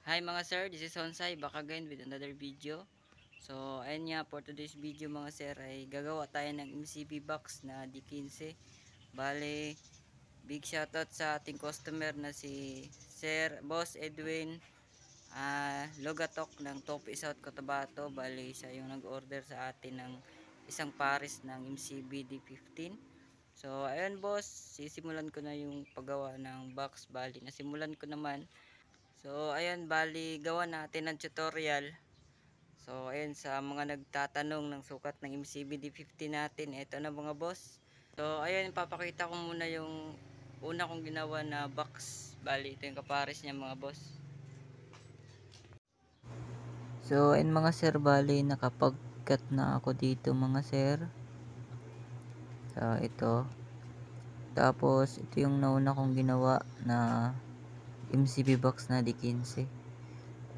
Hi mga sir, this is Honsai back again with another video. So ayun nga, for today's video mga sir ay gagawa tayo ng MCB box na D15. Bale, big shoutout sa ating customer na si Sir Boss Edwin Logatok ng Topi South Cotabato. Bale, siya yung nag-order sa atin ng isang pares ng MCB D15. So ayun boss, sisimulan ko na yung paggawa ng box. Bali, nasimulan ko naman. So ayan, bali gawa natin ng tutorial. So ayan, sa mga nagtatanong ng sukat ng MCBD50 natin, ito na mga boss. So ayan, papakita ko muna yung una kong ginawa na box. Bali ito yung kapares niya mga boss. So ayan mga sir, bali nakapag-cut na ako dito mga sir. So ito. Tapos ito yung nauna kong ginawa na MCB box na D15.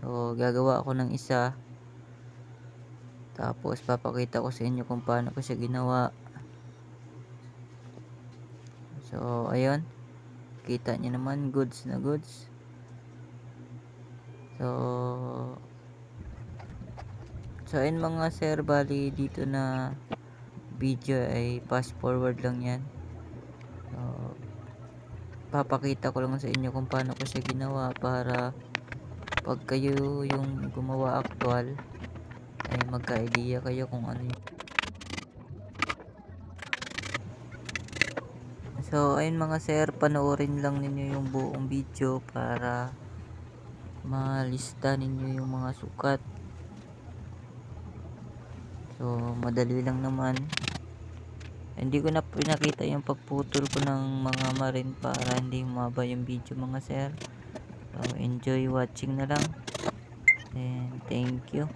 So gagawa ako ng isa. Tapos papakita ko sa inyo kung paano ko siya ginawa. So ayun, kita niyo naman, goods na goods. So ayun mga sir, bali dito na video ay fast forward lang yan. So papakita ko lang sa inyo kung paano ko siya ginawa para pag kayo yung gumawa actual ay magka-idea kayo kung ano yun. So ayun mga sir, panoorin lang ninyo yung buong video para malista ninyo yung mga sukat. So madali lang naman. Hindi ko na pinakita yung pagputol ko ng mga marin para hindi humaba yung video mga sir. So enjoy watching na lang. And thank you.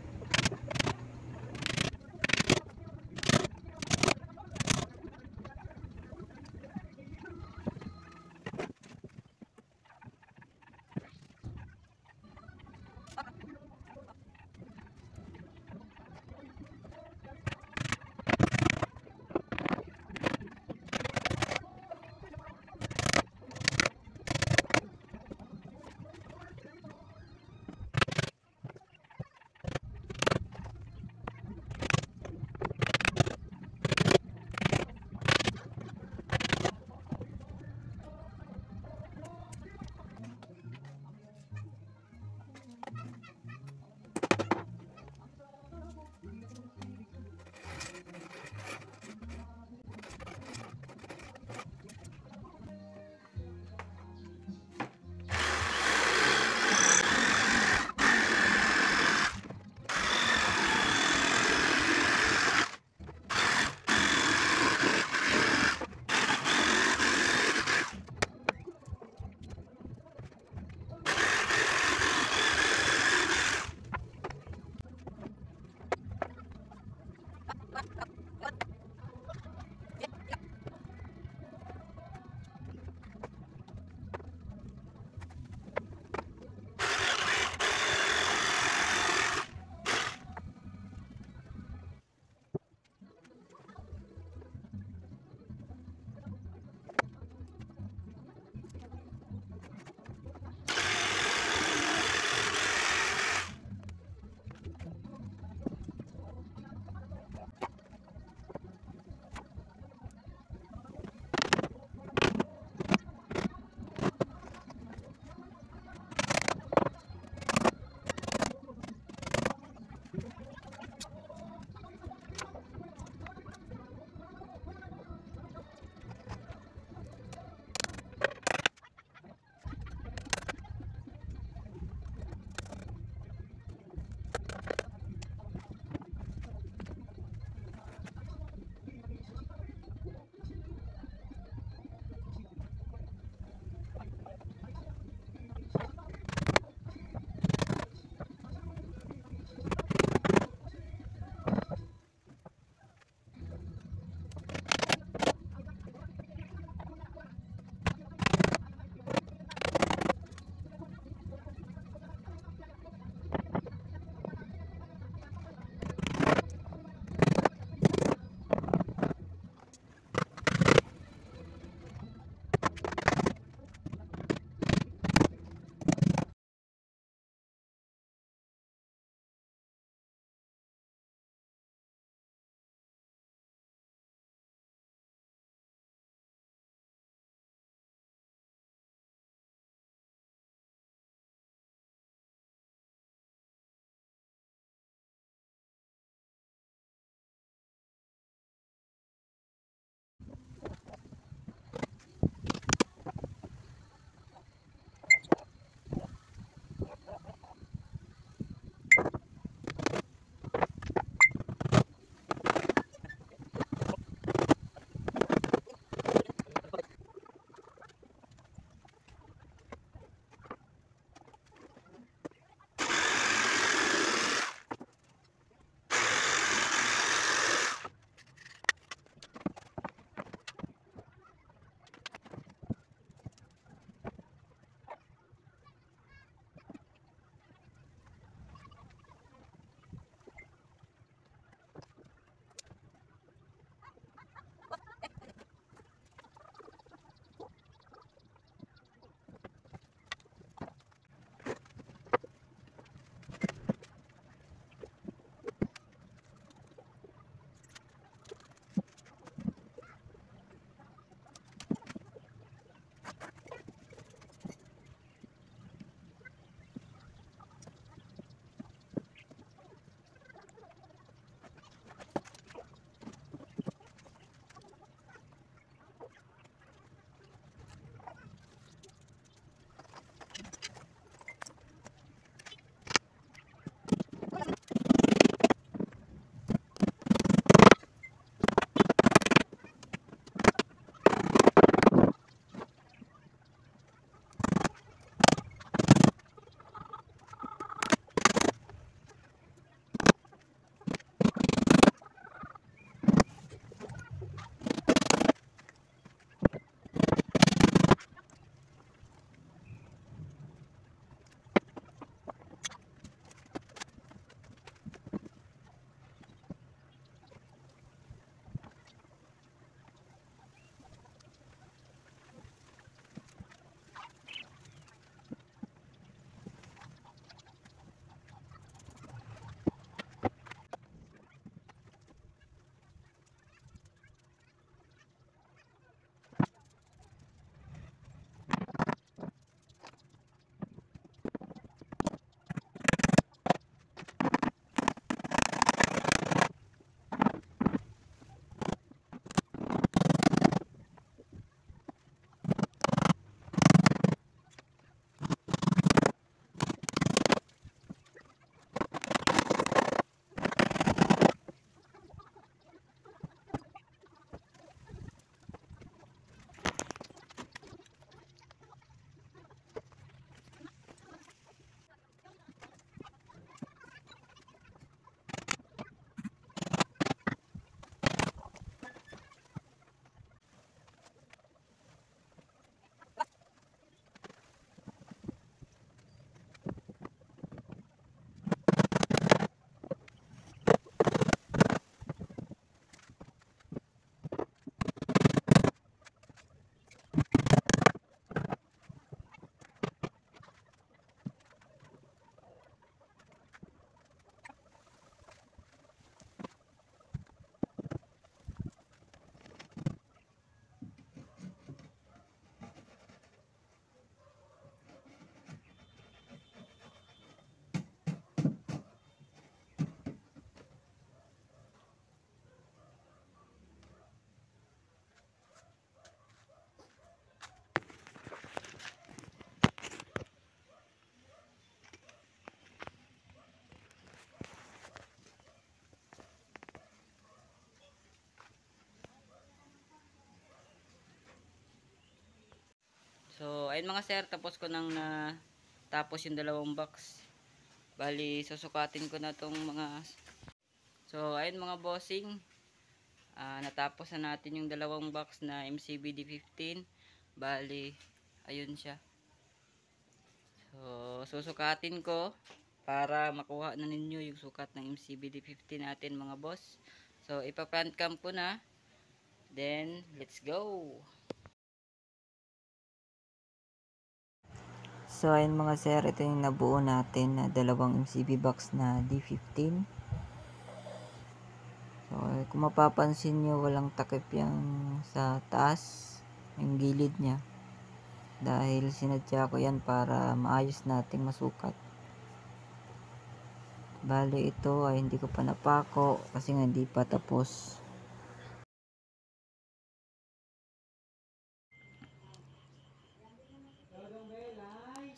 ayun mga sir, tapos ko nang tapos yung dalawang box. Bali, susukatin ko na tong mga. So, ayun mga bossing. Natapos na natin yung dalawang box na MCBD 15. Bali, ayun siya. So, susukatin ko para makuha na ninyo yung sukat ng MCBD 15 natin mga boss. So, ipa-front cam ko na. Then, let's go! So, ayun mga sir, ito yung nabuo natin na dalawang MCB box na D15. So, kung mapapansin nyo, walang takip yung sa taas, yung gilid niya. Dahil sinadya ko yan para maayos nating masukat. Bali, ito ay hindi ko pa napako kasi nga hindi pa tapos.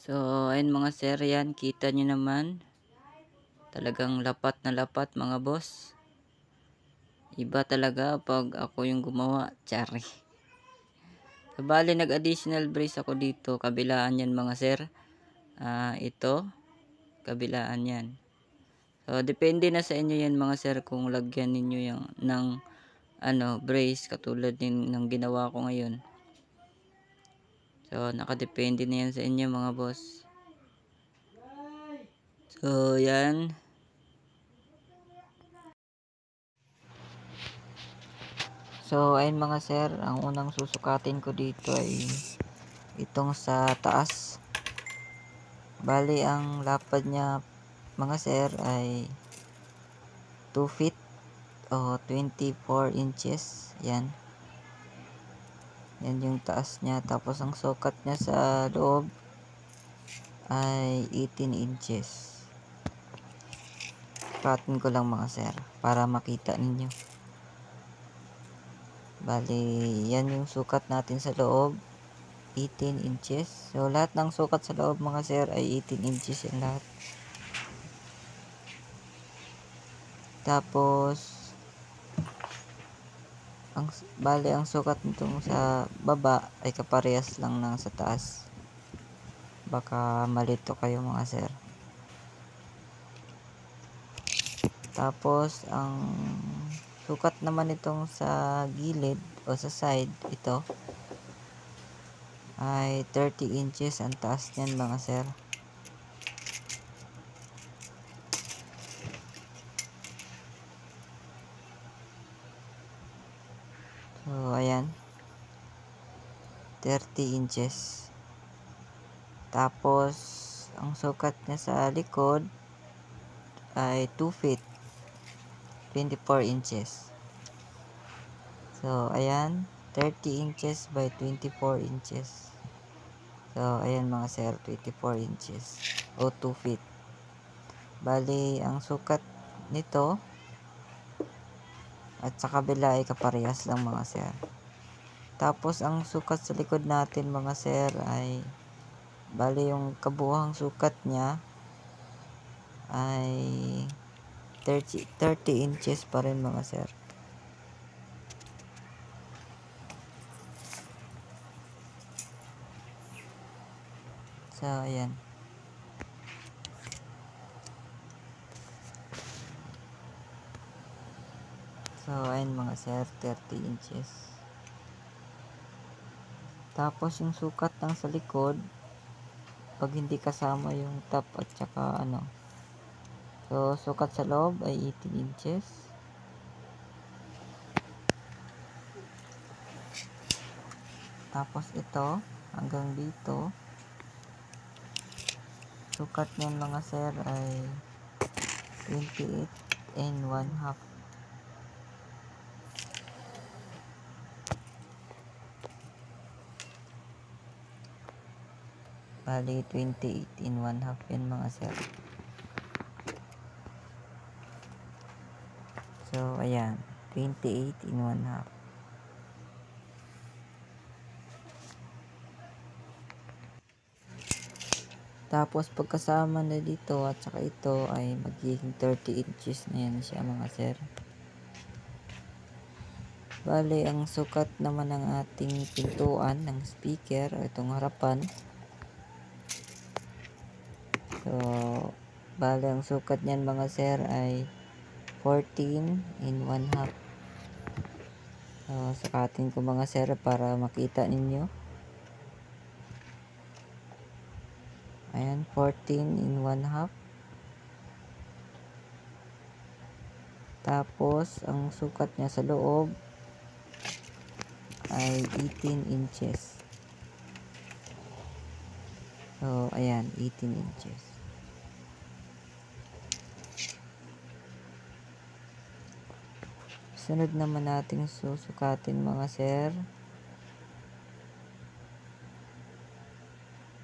So, ayun mga sir, yan, kita nyo naman. Talagang lapat na lapat mga boss. Iba talaga pag ako yung gumawa, tsari. So, bali, nag-additional brace ako dito. Kabilaan yan mga sir. Ito, kabilaan yan. So, depende na sa inyo yan mga sir kung lagyan ninyo yung, ng brace katulad ng ginawa ko ngayon. So, nakadepende na yan sa inyo mga boss. So, yan. So, ayun mga sir, ang unang susukatin ko dito ay itong sa taas. Bali, ang lapad niya mga sir ay 2 feet o 24 inches. Yan. Yan yung taas niya. Tapos, ang sukat niya sa loob ay 18 inches. Sukatin ko lang mga sir para makita ninyo. Bali, yan yung sukat natin sa loob. 18 inches. So, lahat ng sukat sa loob mga sir ay 18 inches yan lahat. Tapos, bali ang sukat nitong sa baba ay kaparehas lang ng sa taas. Baka malito kayo mga sir. Tapos, ang sukat naman itong sa gilid o sa side, ito ay 30 inches ang taas niyan mga sir. So, ayan. 30 inches. Tapos, ang sukat niya sa likod ay 2 feet. 24 inches. So, ayan. 30 inches by 24 inches. So, ayan mga sir. 24 inches. O 2 feet. Bali, ang sukat nito at sa kabila ay kaparehas lang mga sir. Tapos ang sukat sa likod natin mga sir ay bali yung kabuuhang sukat niya ay 30 inches pa rin mga sir. So ayan. So, ayan mga sir, 30 inches. Tapos, yung sukat ng sa likod, pag hindi kasama yung top at saka So, sukat sa loob ay 18 inches. Tapos, ito, hanggang dito, sukat niyan mga sir ay 28 and 1/2. Bali, 28 in 1/2 yan mga sir. So, ayan. 28 in 1/2. Tapos, pagkasama na dito at saka ito ay magiging 30 inches na yan siya mga sir. Bali, ang sukat naman ng ating pintuan ng speaker, itong harapan, So, bale ang sukat niyan mga sir ay 14 in 1/2. So, sukatin ko mga sir para makita ninyo. Ayan, 14 in 1/2. Tapos, ang sukat niya sa loob ay 18 inches. So, ayan, 18 inches. Sunod naman natin susukatin mga sir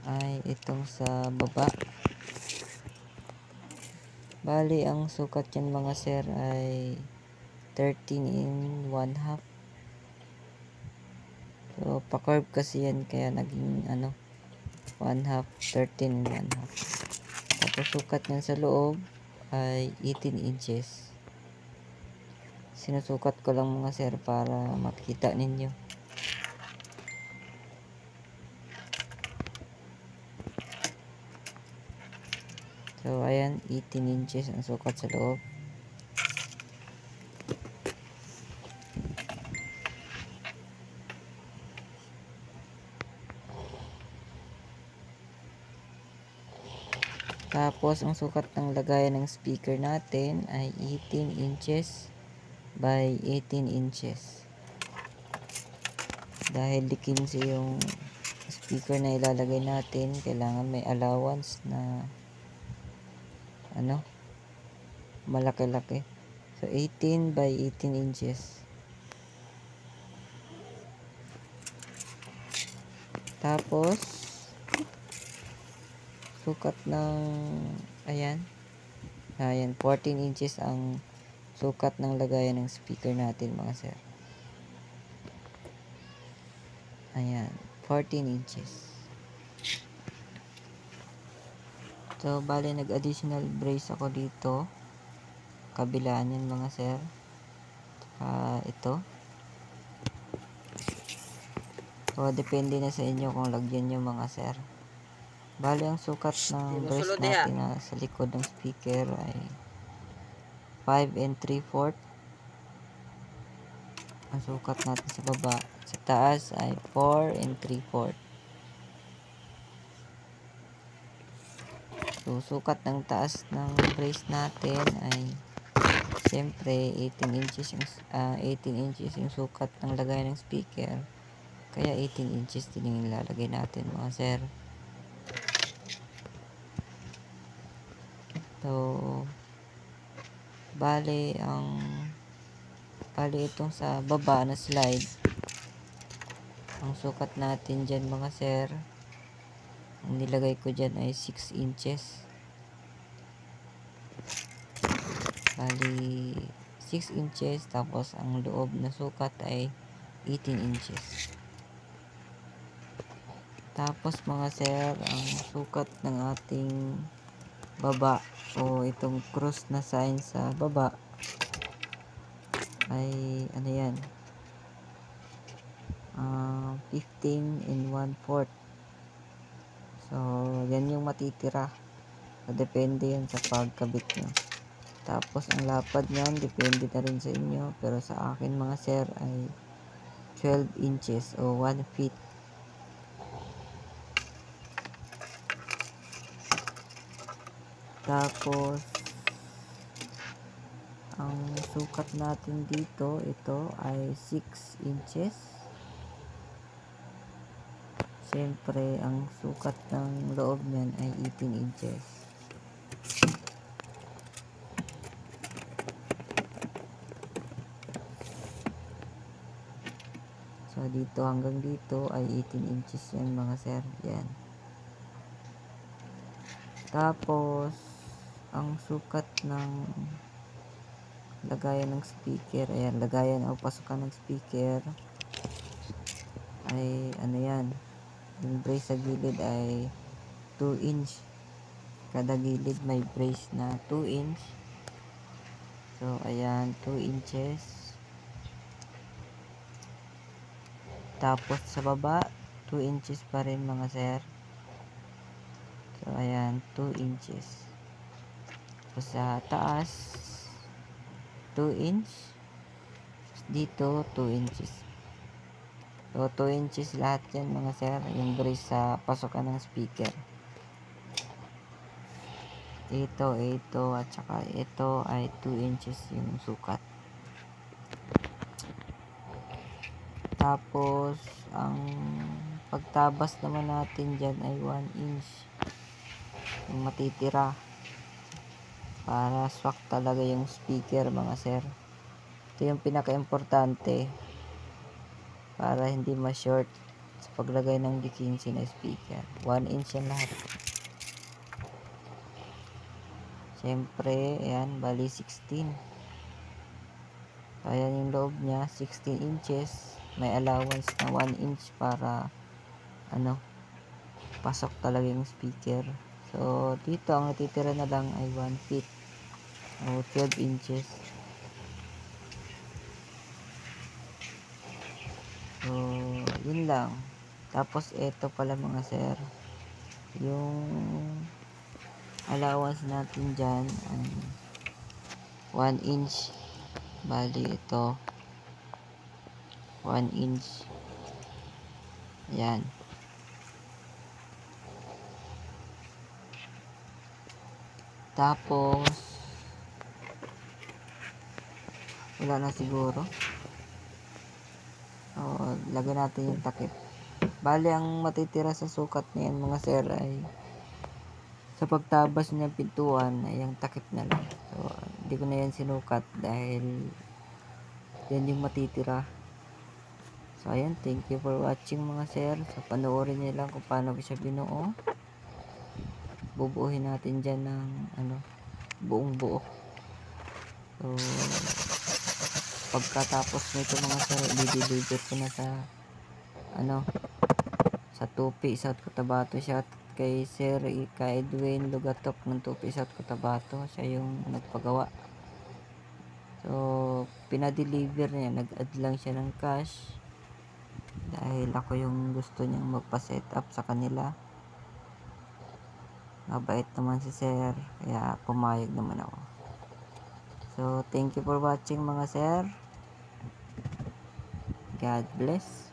ay itong sa baba. Bali, ang sukat yan mga sir ay 13 in 1/2. So, pa-curve kasi yan kaya naging 1/2, 13 in 1/2. Tapos sukat niyan sa loob ay 18 inches. Sinusukat ko lang mga sir para makita ninyo. So, ayan, 18 inches ang sukat sa loob. Tapos, ang sukat ng lagayan ng speaker natin ay 18 inches by 18 inches. Dahil di 15 yung speaker na ilalagay natin, kailangan may allowance na malaki-laki. So, 18 by 18 inches. Tapos, sukat ng, ayan, 14 inches ang sukat ng lagayan ng speaker natin mga sir. Ayan, 14 inches. So, bale, nag-additional brace ako dito. Kabilaan yan mga sir. Ito. So, depende na sa inyo kung lagyan nyo mga sir. Bale, ang sukat ng brace natin na sa likod ng speaker ay 5 3/4. Ang sukat natin sa baba. Sa taas ay 4 3/4. So, sukat ng taas ng brace natin ay siyempre 18 inches yung sukat ng lagay ng speaker. Kaya 18 inches din yung ilalagay natin mga sir. So, bale itong sa baba na slide, ang sukat natin dyan mga sir, ang nilagay ko dyan ay 6 inches. Bali 6 inches, tapos ang loob na sukat ay 18 inches. Tapos mga sir, ang sukat ng ating baba o itong cross na sign sa baba ay 15 in 1/4. So, yan yung matitira. So, depende yan sa pagkabit nyo. Tapos, ang lapad nyan, depende na rin sa inyo. Pero sa akin mga sir ay 12 inches o 1 feet. Tapos, ang sukat natin dito, ito ay 6 inches. Siyempre, ang sukat ng loob niyan ay 18 inches. So, dito hanggang dito ay 18 inches yan mga sir. Yan. Tapos, ang sukat ng lagayan ng speaker, ayan, lagayan o pasukan ng speaker ay yan, yung brace sa gilid ay 2 inch. Kada gilid may brace na 2 inch. So, ayan, 2 inches. Tapos, sa baba, 2 inches pa rin mga sir. So ayan, 2 inches. So sa taas 2 inch, dito 2 inches. So 2 inches lahat yan mga sir, yung brace sa pasukan ng speaker. Ito at saka ito ay 2 inches yung sukat. Tapos ang pagtabas naman natin dyan ay 1 inch yung matitira para swak talaga yung speaker mga sir. Ito yung pinaka-importante para hindi ma-short sa paglagay ng D15 na speaker. 1 inch yan lahat. Siyempre, ayan, bali 16. So, ayan yung loob niya, 16 inches. May allowance na 1 inch para pasok talaga yung speaker. So, dito ang natitira na lang ay 1 feet o 12 inches. So, yun lang. Tapos, ito pala mga sir, yung allowance natin dyan ay 1 inch. Bali, ito 1 inch. Yan. Tapos, wala na siguro. So, lagyan natin yung takip. Bali, ang matitira sa sukat niyan mga sir ay sa pagtabas ng pintuan ay yung takip na lang. So, hindi ko na yan sinukat dahil yan yung matitira. So, ayan. Thank you for watching mga sir. So, panoorin nyo lang kung paano ko siya binuo. Bubuuhin natin dyan ng buong buo. So, pagkatapos nito mga sir, i-deliver ko na sa sa Tupi, South Cotabato. Shout kay Sir kay Edwin Lugatok ng Tupi, South Cotabato. Siya yung nagpagawa. So, pinadeliver niya. Nag-add lang siya ng cash dahil ako yung gusto niyang magpa-set up sa kanila. Mabait naman si Sir, kaya pumayag naman ako. So, thank you for watching mga sir. God bless.